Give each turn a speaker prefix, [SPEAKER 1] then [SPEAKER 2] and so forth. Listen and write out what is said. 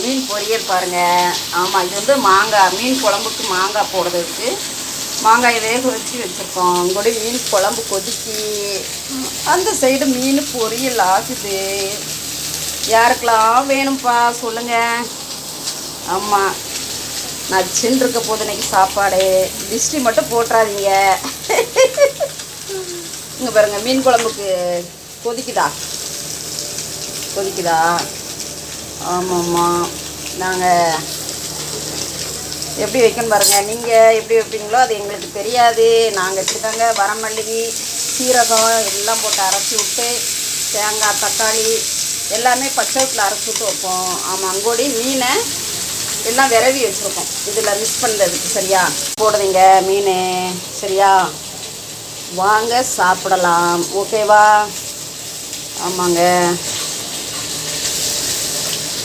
[SPEAKER 1] மீன் பொரியல் பாருங்கள். ஆமாம், இது வந்து மாங்காய் மீன் குழம்புக்கு மாங்காய் போடுறதுக்கு மாங்காயை வேக வச்சு வச்சுருக்கோம். கூட மீன் குழம்பு கொதிக்கி அந்த சைடு மீன் பொரியல் ஆகுது. யாருக்கெல்லாம் வேணும்ப்பா சொல்லுங்கள். ஆமாம், நச்சுன்னு இருக்க போது இன்னைக்கு சாப்பாடு. திஷ்டி மட்டும் போட்டுறாதீங்க. இங்கே பாருங்கள், மீன் குழம்புக்கு கொதிக்குதா? ஆமாம்மா, நாங்கள் எப்படி வைக்கணும் பாருங்கள். நீங்கள் எப்படி வைப்பீங்களோ அது எங்களுக்கு தெரியாது. நாங்கள் வச்சுருக்காங்க வரமல்லி, சீரகம் எல்லாம் போட்டு அரைச்சி விட்டு, தேங்காய், தக்காளி எல்லாமே பச்சை வீட்டில் அரைச்சி விட்டு வைப்போம். ஆமாம், அங்கோடி மீனை எல்லாம் விரவி வச்சுருக்கோம். இதில் மிஸ் பண்ணுறதுக்கு சரியா போடுவீங்க மீன். சரியா, வாங்க சாப்பிடலாம். ஓகேவா? ஆமாங்க.